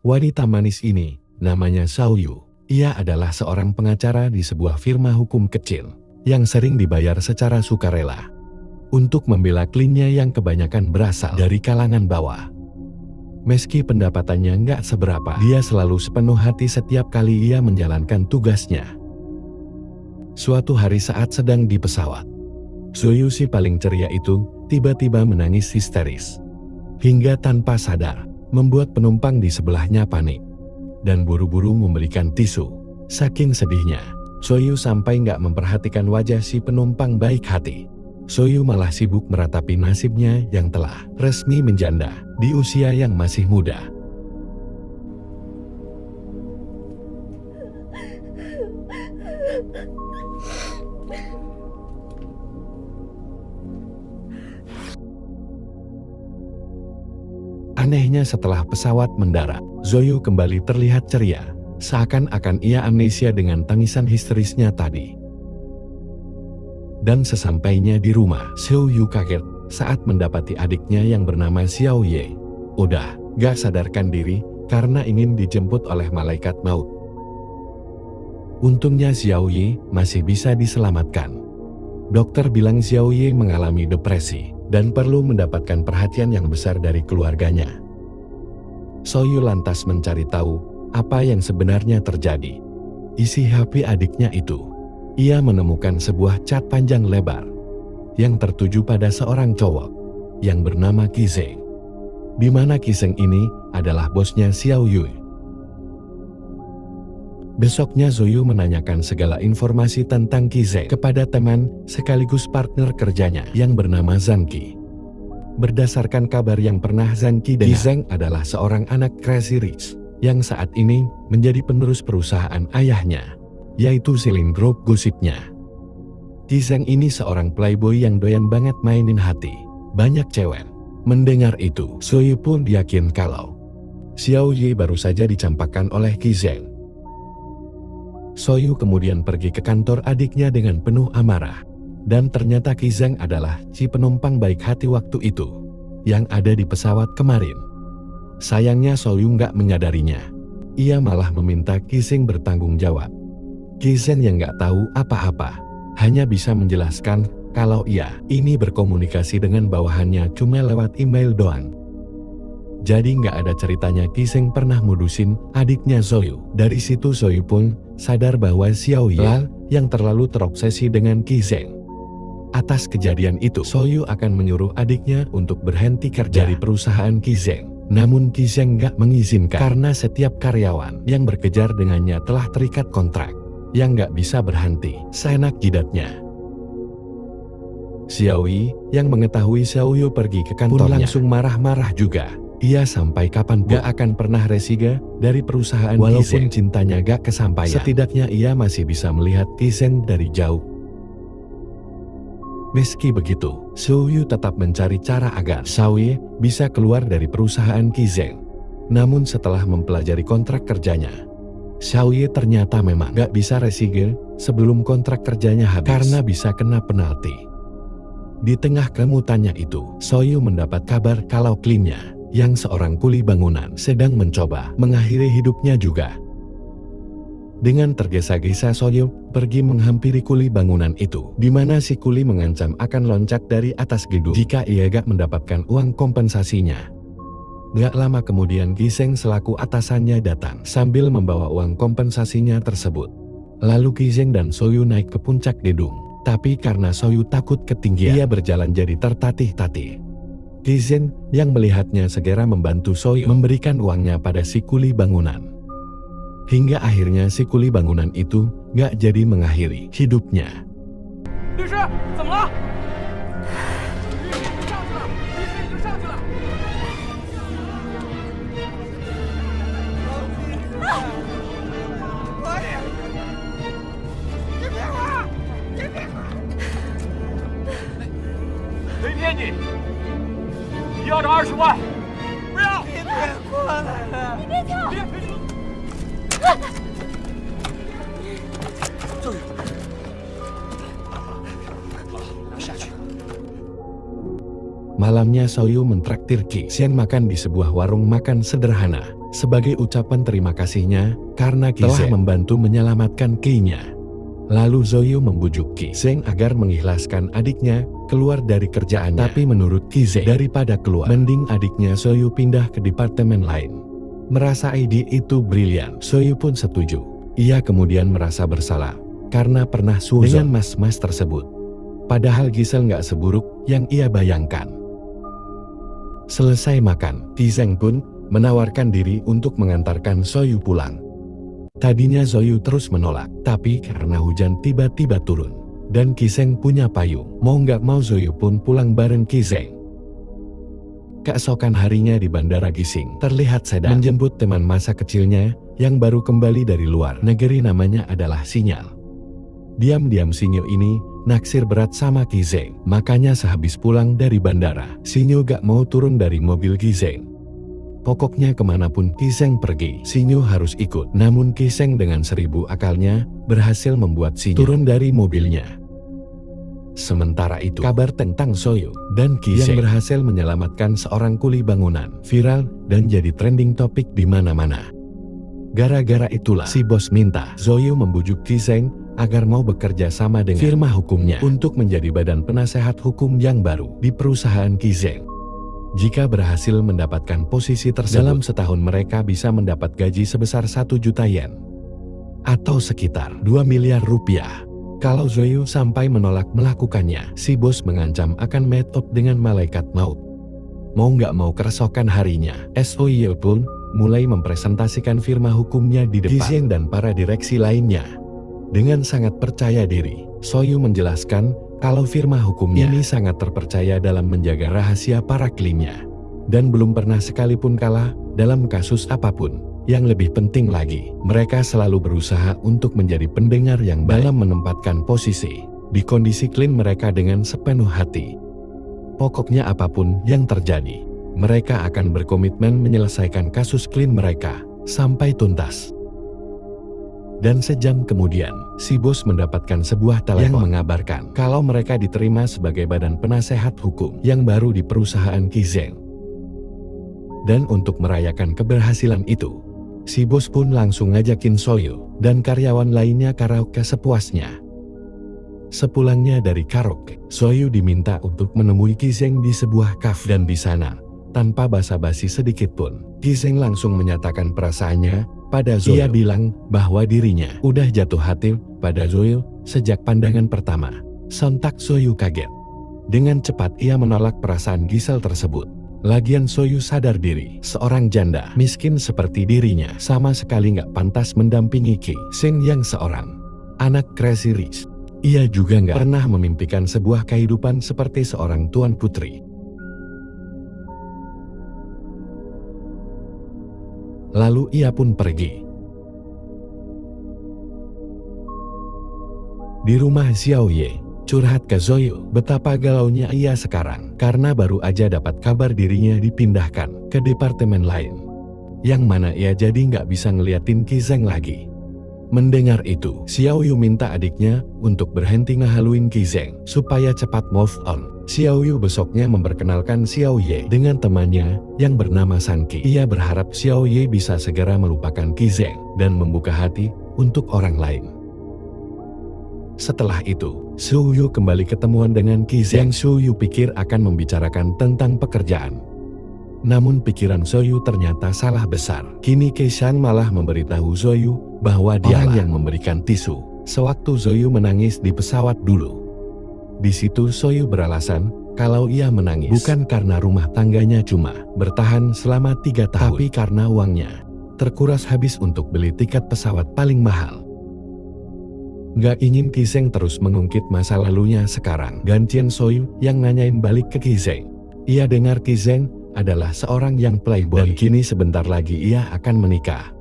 Wanita manis ini, namanya Xiaoyu. Ia adalah seorang pengacara di sebuah firma hukum kecil, yang sering dibayar secara sukarela untuk membela kliennya yang kebanyakan berasal dari kalangan bawah. Meski pendapatannya nggak seberapa, dia selalu sepenuh hati setiap kali ia menjalankan tugasnya. Suatu hari saat sedang di pesawat, Xiaoyu si paling ceria itu tiba-tiba menangis histeris. Hingga tanpa sadar, membuat penumpang di sebelahnya panik dan buru-buru memberikan tisu. Saking sedihnya, Xiaoyu sampai nggak memperhatikan wajah si penumpang baik hati. Xiaoyu malah sibuk meratapi nasibnya yang telah resmi menjanda di usia yang masih muda. Anehnya setelah pesawat mendarat, Xiaoyu kembali terlihat ceria, seakan-akan ia amnesia dengan tangisan histerisnya tadi. Dan sesampainya di rumah, Xiaoyu kaget saat mendapati adiknya yang bernama Xiaoye udah gak sadarkan diri karena ingin dijemput oleh malaikat maut. Untungnya Xiaoye masih bisa diselamatkan. Dokter bilang Xiaoye mengalami depresi dan perlu mendapatkan perhatian yang besar dari keluarganya. Xiaoyu lantas mencari tahu apa yang sebenarnya terjadi. Isi HP adiknya itu, ia menemukan sebuah chat panjang lebar yang tertuju pada seorang cowok yang bernama Qizeng, di mana Qizeng ini adalah bosnya Xiaoyu. Besoknya Xiaoyu menanyakan segala informasi tentang Qizeng kepada teman sekaligus partner kerjanya yang bernama Zhang Qi. Berdasarkan kabar yang pernah Zhang Qi dengar, Qizeng adalah seorang anak crazy rich yang saat ini menjadi penerus perusahaan ayahnya, yaitu Silin Group gosipnya. Qizeng ini seorang playboy yang doyan banget mainin hati banyak cewek. Mendengar itu, Xiaoyu pun yakin kalau Xiaoye baru saja dicampakkan oleh Qizeng. Xiaoyu kemudian pergi ke kantor adiknya dengan penuh amarah. Dan ternyata Qizeng adalah si penumpang baik hati waktu itu yang ada di pesawat kemarin. Sayangnya Xiaoyu nggak menyadarinya. Ia malah meminta Qizeng bertanggung jawab. Qizeng yang nggak tahu apa-apa hanya bisa menjelaskan kalau ia ini berkomunikasi dengan bawahannya cuma lewat email doang. Jadi nggak ada ceritanya Qizeng pernah modusin adiknya Xiaoyu. Dari situ Xiaoyu pun sadar bahwa Xiaoye yang terlalu terobsesi dengan Qizeng. Atas kejadian itu, Xiaoyu akan menyuruh adiknya untuk berhenti kerja di perusahaan Qizeng. Namun Qizeng nggak mengizinkan karena setiap karyawan yang berkejar dengannya telah terikat kontrak yang nggak bisa berhenti seenak jidatnya. Xiaoye yang mengetahui Xiaoyu pergi ke kantornya pun langsung marah-marah juga. Ia sampai kapan gak akan pernah resiga dari perusahaan walaupun Qizeng. Cintanya gak kesampaian. Setidaknya ia masih bisa melihat Qizeng dari jauh. Meski begitu, Xiaoyu tetap mencari cara agar Xiaoye bisa keluar dari perusahaan Qizeng. Namun setelah mempelajari kontrak kerjanya, Xiaoye ternyata memang gak bisa resiga sebelum kontrak kerjanya habis karena bisa kena penalti. Di tengah kemutannya itu, Xiaoyu mendapat kabar kalau kliennya yang seorang kuli bangunan sedang mencoba mengakhiri hidupnya juga. Dengan tergesa-gesa Xiaoyu pergi menghampiri kuli bangunan itu, di mana si kuli mengancam akan loncat dari atas gedung jika ia gak mendapatkan uang kompensasinya. Gak lama kemudian Qizeng selaku atasannya datang sambil membawa uang kompensasinya tersebut. Lalu Qizeng dan Xiaoyu naik ke puncak gedung, tapi karena Xiaoyu takut ketinggian, ia berjalan jadi tertatih-tatih. Qizeng yang melihatnya segera membantu Xiaoyu memberikan uangnya pada si kuli bangunan. Hingga akhirnya si kuli bangunan itu gak jadi mengakhiri hidupnya. Malamnya Xiaoyu mentraktir Qizeng makan di sebuah warung makan sederhana sebagai ucapan terima kasihnya karena Ki telah membantu menyelamatkan Ki-nya. Lalu Zoyu membujuk Ki Zeng agar mengikhlaskan adiknya keluar dari kerjaannya. Tapi menurut Ki Zeng, daripada keluar, mending adiknya Zoyu pindah ke departemen lain. Merasa ide itu brilian, Zoyu pun setuju. Ia kemudian merasa bersalah karena pernah suuzon dengan mas-mas tersebut. Padahal Giselle nggak seburuk yang ia bayangkan. Selesai makan, Ki Zeng pun menawarkan diri untuk mengantarkan Zoyu pulang. Tadinya Zoyu terus menolak, tapi karena hujan tiba-tiba turun dan Ki Zeng punya payung, mau nggak mau Zoyu pun pulang bareng Ki Zeng. Keesokan harinya di Bandara Gising, terlihat sedang menjemput teman masa kecilnya yang baru kembali dari luar negeri, namanya adalah Sinyal. Diam-diam Sinyo ini naksir berat sama Ki Zeng, makanya sehabis pulang dari bandara, Sinyo gak mau turun dari mobil Ki Zeng. Pokoknya kemanapun Ki Zeng pergi, Sinyo harus ikut. Namun Ki Zeng dengan 1000 akalnya berhasil membuat Sinyo turun dari mobilnya. Sementara itu, kabar tentang Zoyu dan Ki Zeng yang berhasil menyelamatkan seorang kuli bangunan viral dan jadi trending topik di mana-mana. Gara-gara itulah si bos minta Zoyu membujuk Ki Zeng agar mau bekerja sama dengan firma hukumnya untuk menjadi badan penasehat hukum yang baru di perusahaan Ki Zeng. Jika berhasil mendapatkan posisi tersebut, dalam setahun mereka bisa mendapat gaji sebesar 1 juta yen atau sekitar 2 miliar rupiah. Kalau Zoyu sampai menolak melakukannya, si bos mengancam akan meet up dengan malaikat maut. Mau nggak mau keesokan harinya, Soyu pun mulai mempresentasikan firma hukumnya di depan Ki Zeng dan para direksi lainnya. Dengan sangat percaya diri, Soyu menjelaskan kalau firma hukumnya ini sangat terpercaya dalam menjaga rahasia para kliennya dan belum pernah sekalipun kalah dalam kasus apapun. Yang lebih penting lagi, mereka selalu berusaha untuk menjadi pendengar yang baik dalam menempatkan posisi di kondisi klien mereka dengan sepenuh hati. Pokoknya apapun yang terjadi, mereka akan berkomitmen menyelesaikan kasus klien mereka sampai tuntas. Dan sejam kemudian, si bos mendapatkan sebuah telepon yang mengabarkan kalau mereka diterima sebagai badan penasehat hukum yang baru di perusahaan Ki Zeng. Dan untuk merayakan keberhasilan itu, si bos pun langsung ngajakin Soyu dan karyawan lainnya karaoke sepuasnya. Sepulangnya dari karaoke, Soyu diminta untuk menemui Ki Zeng di sebuah kafe dan di sana, tanpa basa-basi sedikit pun, Ki Zeng langsung menyatakan perasaannya pada Zoyu. Ia bilang bahwa dirinya udah jatuh hati pada Zoyu sejak pandangan pertama. Sontak Zoyu kaget. Dengan cepat ia menolak perasaan Giselle tersebut. Lagian Zoyu sadar diri, seorang janda miskin seperti dirinya sama sekali nggak pantas mendampingi Ki Zeng yang seorang anak crazy rich. Ia juga nggak pernah memimpikan sebuah kehidupan seperti seorang tuan putri. Lalu ia pun pergi. Di rumah Xiaoye, curhat ke Zoyu betapa galaunya ia sekarang karena baru aja dapat kabar dirinya dipindahkan ke departemen lain, yang mana ia jadi nggak bisa ngeliatin Ki Zeng lagi. Mendengar itu, Xiaoyu minta adiknya untuk berhenti ngehaluin Ki Zeng supaya cepat move on. Xiaoyu besoknya memperkenalkan Xiaoye dengan temannya yang bernama Sanki. Ia berharap Xiaoye bisa segera melupakan Ki Zeng dan membuka hati untuk orang lain. Setelah itu, Xiaoyu kembali ketemuan dengan Ki Zeng. Xiaoyu pikir akan membicarakan tentang pekerjaan. Namun pikiran Zoyu ternyata salah besar. Kini Keishan malah memberitahu Zoyu bahwa dia yang memberikan tisu sewaktu Zoyu menangis di pesawat dulu. Di situ Zoyu beralasan kalau ia menangis bukan karena rumah tangganya cuma bertahan selama 3 tahun, tapi karena uangnya terkuras habis untuk beli tiket pesawat paling mahal. Gak ingin Ki Zeng terus mengungkit masa lalunya sekarang. Gantian Zoyu yang nanyain balik ke Ki Zeng. Ia dengar Ki Zeng adalah seorang yang playboy dan kini sebentar lagi ia akan menikah.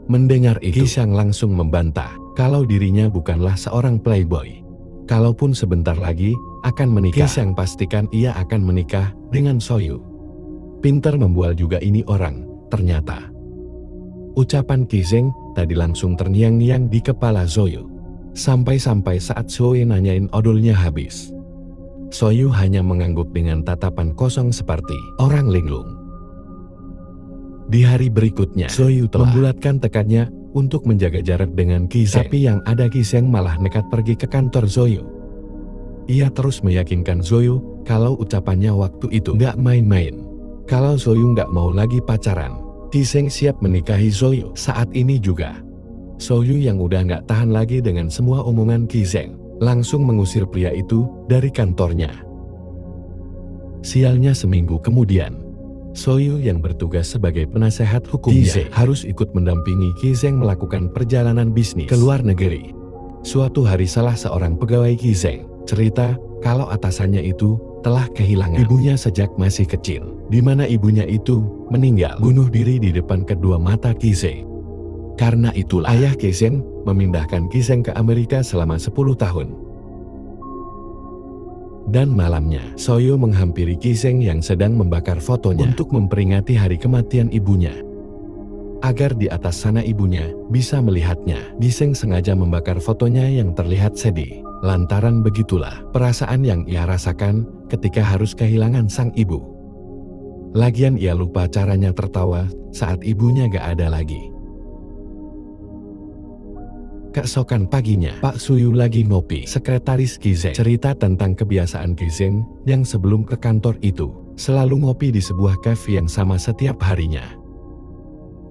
Mendengar itu, Ki Zeng langsung membantah kalau dirinya bukanlah seorang playboy. Kalaupun sebentar lagi akan menikah, Ki Zeng pastikan ia akan menikah dengan Zoyu. Pinter membual juga ini orang, ternyata. Ucapan Ki Zeng tadi langsung terngiang-ngiang di kepala Zoyu. Sampai-sampai saat Zoyu nanyain odolnya habis, Zoyu hanya mengangguk dengan tatapan kosong seperti orang linglung. Di hari berikutnya, Soyu telah membulatkan tekadnya untuk menjaga jarak dengan Ki-zeng. Tapi yang ada Ki-zeng malah nekat pergi ke kantor Soyu. Ia terus meyakinkan Soyu kalau ucapannya waktu itu nggak main-main. Kalau Soyu nggak mau lagi pacaran, Ki-zeng siap menikahi Soyu. Saat ini juga, Soyu yang udah nggak tahan lagi dengan semua omongan Ki-zeng, langsung mengusir pria itu dari kantornya. Sialnya seminggu kemudian, Soyu yang bertugas sebagai penasehat hukumnya harus ikut mendampingi Ki-zeng melakukan perjalanan bisnis ke luar negeri. Suatu hari salah seorang pegawai Ki-zeng cerita kalau atasannya itu telah kehilangan ibunya sejak masih kecil, di mana ibunya itu meninggal bunuh diri di depan kedua mata Ki-zeng. Karena itulah ayah Ki-zeng memindahkan Ki-zeng ke Amerika selama 10 tahun. Dan malamnya, Soyu menghampiri Ki-zeng yang sedang membakar fotonya untuk memperingati hari kematian ibunya. Agar di atas sana ibunya bisa melihatnya, Ki-zeng sengaja membakar fotonya yang terlihat sedih. Lantaran begitulah perasaan yang ia rasakan ketika harus kehilangan sang ibu. Lagian ia lupa caranya tertawa saat ibunya gak ada lagi. Keesokan paginya, Pak Soyu lagi ngopi. Sekretaris Ki-zeng cerita tentang kebiasaan Ki-zeng yang sebelum ke kantor itu selalu ngopi di sebuah cafe yang sama setiap harinya.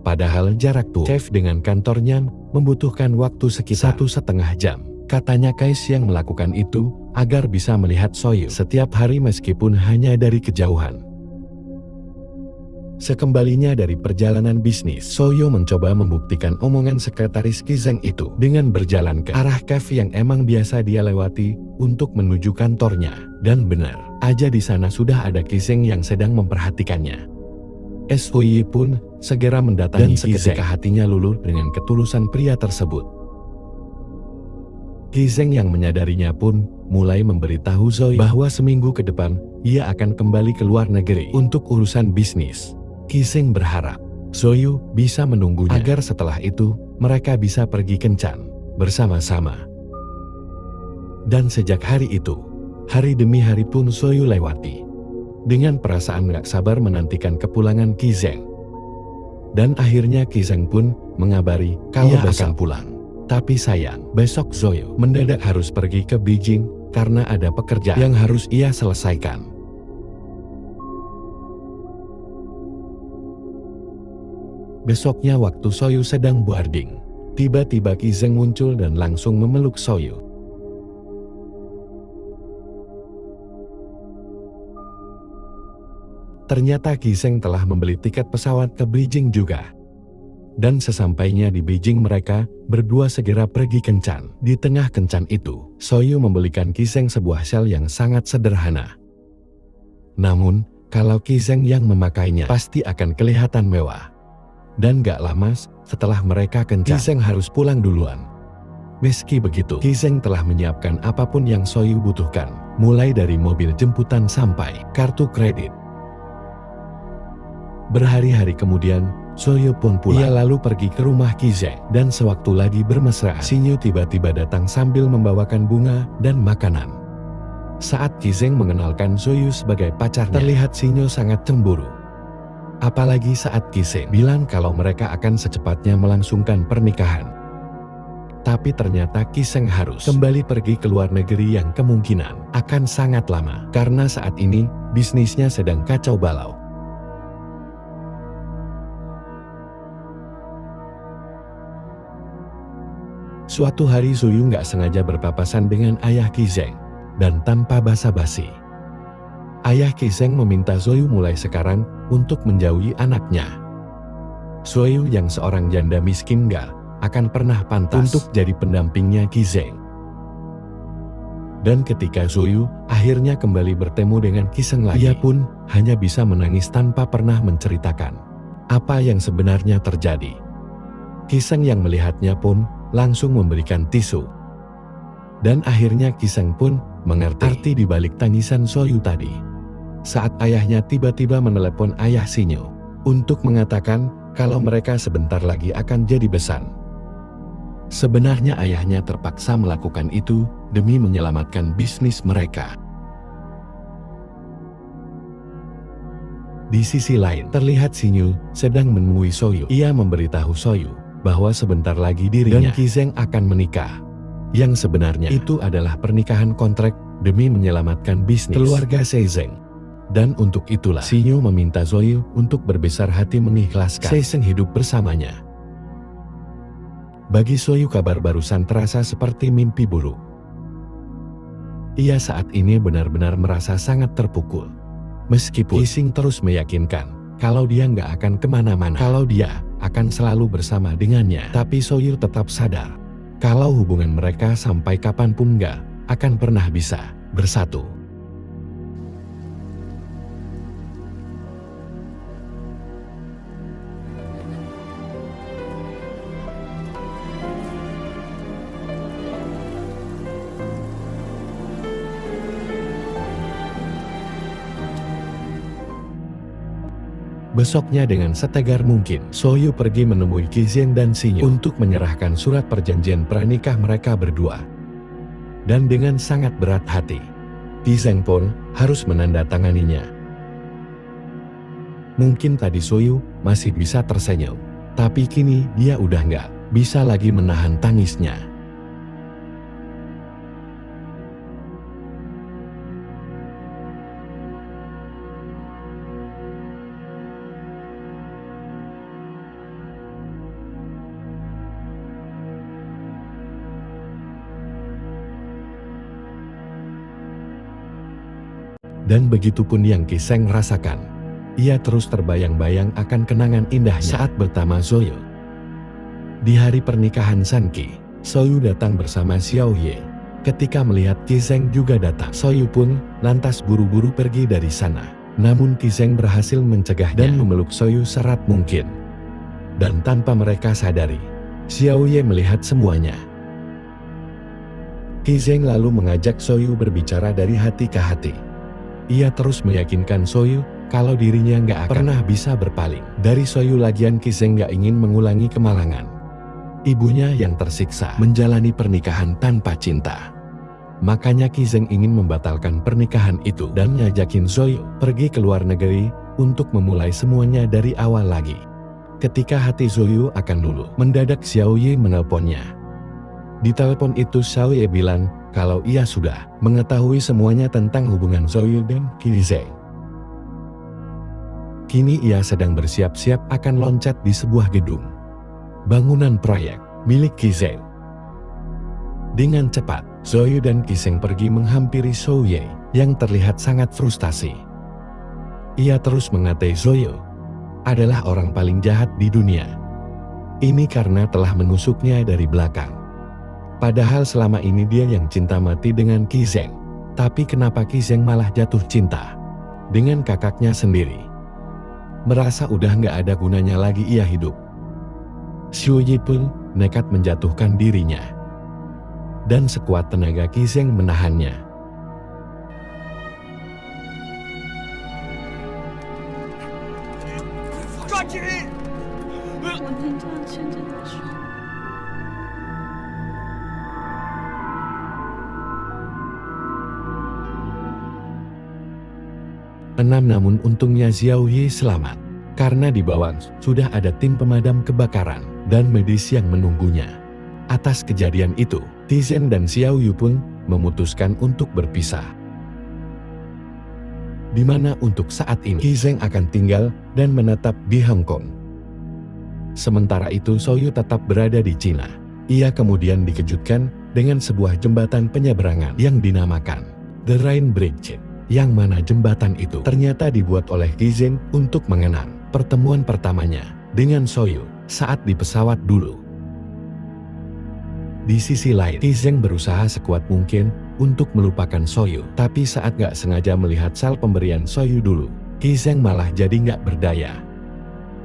Padahal jarak tuh cafe dengan kantornya membutuhkan waktu sekitar 1,5 jam. Katanya Kais yang melakukan itu agar bisa melihat Soyu setiap hari meskipun hanya dari kejauhan. Sekembalinya dari perjalanan bisnis, Soyu mencoba membuktikan omongan sekretaris Ki-zeng itu dengan berjalan ke arah cafe yang emang biasa dia lewati untuk menuju kantornya. Dan benar aja di sana sudah ada Ki-zeng yang sedang memperhatikannya. Soyu pun segera mendatangi Ki-zeng. Dan seketika hatinya luluh dengan ketulusan pria tersebut. Ki-zeng yang menyadarinya pun mulai memberitahu Soyu bahwa seminggu ke depan ia akan kembali ke luar negeri untuk urusan bisnis. Ki-zeng berharap Soyu bisa menunggunya agar setelah itu mereka bisa pergi kencan bersama-sama. Dan sejak hari itu, hari demi hari pun Soyu lewati dengan perasaan gak sabar menantikan kepulangan Ki-zeng. Dan akhirnya Ki-zeng pun mengabari kalau ia akan pulang. Tapi sayang, besok Soyu mendadak harus pergi ke Beijing karena ada pekerjaan yang harus ia selesaikan. Besoknya waktu Soyu sedang boarding, tiba-tiba Ki-zeng muncul dan langsung memeluk Soyu. Ternyata Ki-zeng telah membeli tiket pesawat ke Beijing juga. Dan sesampainya di Beijing mereka berdua segera pergi kencan. Di tengah kencan itu, Soyu membelikan Ki-zeng sebuah sel yang sangat sederhana. Namun, kalau Ki-zeng yang memakainya pasti akan kelihatan mewah. Dan gak lama setelah mereka kencan, Ki-zeng harus pulang duluan. Meski begitu, Ki-zeng telah menyiapkan apapun yang Soyu butuhkan, mulai dari mobil jemputan sampai kartu kredit. Berhari-hari kemudian, Soyu pun pulang. Ia lalu pergi ke rumah Ki-zeng, dan sewaktu lagi bermesraan, Sinyo tiba-tiba datang sambil membawakan bunga dan makanan. Saat Ki-zeng mengenalkan Soyu sebagai pacarnya, terlihat Sinyo sangat cemburu. Apalagi saat Ki-zeng bilang kalau mereka akan secepatnya melangsungkan pernikahan. Tapi ternyata Ki-zeng harus kembali pergi ke luar negeri yang kemungkinan akan sangat lama. Karena saat ini bisnisnya sedang kacau balau. Suatu hari Soyu nggak sengaja berpapasan dengan ayah Ki-zeng. Dan tanpa basa-basi, ayah Ki-zeng meminta Soyu mulai sekarang untuk menjauhi anaknya. Soyu yang seorang janda miskin gak akan pernah pantas untuk jadi pendampingnya Ki-zeng. Dan ketika Soyu akhirnya kembali bertemu dengan Ki-zeng lagi, ia pun hanya bisa menangis tanpa pernah menceritakan apa yang sebenarnya terjadi. Ki-zeng yang melihatnya pun langsung memberikan tisu. Dan akhirnya Ki-zeng pun mengerti arti dibalik tangisan Soyu tadi. Saat ayahnya tiba-tiba menelepon ayah Sinyo untuk mengatakan kalau mereka sebentar lagi akan jadi besan. Sebenarnya ayahnya terpaksa melakukan itu demi menyelamatkan bisnis mereka. Di sisi lain, terlihat Sinyu sedang menemui Soyu. Ia memberitahu Soyu bahwa sebentar lagi dirinya dan Kizeng akan menikah. Yang sebenarnya itu adalah pernikahan kontrak demi menyelamatkan bisnis keluarga Seizeng. Dan untuk itulah Sinyu meminta Soyu untuk berbesar hati mengikhlaskan Seizeng hidup bersamanya. Bagi Soyu kabar barusan terasa seperti mimpi buruk. Ia saat ini benar-benar merasa sangat terpukul. Meskipun Kizeng terus meyakinkan kalau dia nggak akan kemana-mana, kalau dia akan selalu bersama dengannya, tapi Soyu tetap sadar kalau hubungan mereka sampai kapanpun nggak akan pernah bisa bersatu. Besoknya dengan setegar mungkin, Soyu pergi menemui Kizeng dan Sinyu untuk menyerahkan surat perjanjian pranikah mereka berdua. Dan dengan sangat berat hati, Kizeng pun harus menandatanganinya. Mungkin tadi Soyu masih bisa tersenyum, tapi kini dia udah nggak bisa lagi menahan tangisnya. Dan begitupun yang Kizeng rasakan. Ia terus terbayang-bayang akan kenangan indahnya saat bersama Soyu. Di hari pernikahan Zanki, Soyu datang bersama Xiao Ye. Ketika melihat Kizeng juga datang, Soyu pun lantas buru-buru pergi dari sana. Namun Kizeng berhasil mencegahnya dan memeluk Soyu serat mungkin. Dan tanpa mereka sadari, Xiao Ye melihat semuanya. Kizeng lalu mengajak Soyu berbicara dari hati ke hati. Ia terus meyakinkan Soyu kalau dirinya nggak akan pernah bisa berpaling dari Soyu. Lagian Kizeng nggak ingin mengulangi kemalangan ibunya yang tersiksa menjalani pernikahan tanpa cinta. Makanya Kizeng ingin membatalkan pernikahan itu dan ngajakin Soyu pergi ke luar negeri untuk memulai semuanya dari awal lagi. Ketika hati Soyu akan luluh, mendadak Xiao Ye menelponnya. Di telepon itu Xiao Ye bilang kalau ia sudah mengetahui semuanya tentang hubungan Soyu dan Kizeng. Kini ia sedang bersiap-siap akan loncat di sebuah gedung bangunan proyek milik Kizeng. Dengan cepat, Soyu dan Kizeng pergi menghampiri Xiao Ye yang terlihat sangat frustasi. Ia terus mengatai Soyu adalah orang paling jahat di dunia. Ini karena telah menusuknya dari belakang. Padahal selama ini dia yang cinta mati dengan Kizeng. Tapi kenapa Kizeng malah jatuh cinta dengan kakaknya sendiri? Merasa udah nggak ada gunanya lagi ia hidup. Xiao Ye pun nekat menjatuhkan dirinya. Dan sekuat tenaga Kizeng menahannya. Namun untungnya Xiao Ye selamat, karena di bawah sudah ada tim pemadam kebakaran dan medis yang menunggunya. Atas kejadian itu, Kizeng dan Xiao Yu pun memutuskan untuk berpisah. Di mana untuk saat ini Kizeng akan tinggal dan menetap di Hong Kong. Sementara itu Soyu tetap berada di Cina. Ia kemudian dikejutkan dengan sebuah jembatan penyeberangan yang dinamakan The Rhine Bridge. Yang mana jembatan itu ternyata dibuat oleh Kizeng untuk mengenang pertemuan pertamanya dengan Soyu saat di pesawat dulu. Di sisi lain, Kizeng berusaha sekuat mungkin untuk melupakan Soyu, tapi saat gak sengaja melihat sal pemberian Soyu dulu, Kizeng malah jadi gak berdaya.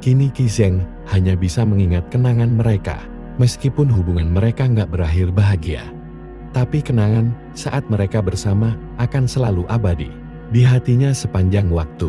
Kini Kizeng hanya bisa mengingat kenangan mereka, meskipun hubungan mereka gak berakhir bahagia. Tapi kenangan saat mereka bersama akan selalu abadi di hatinya sepanjang waktu.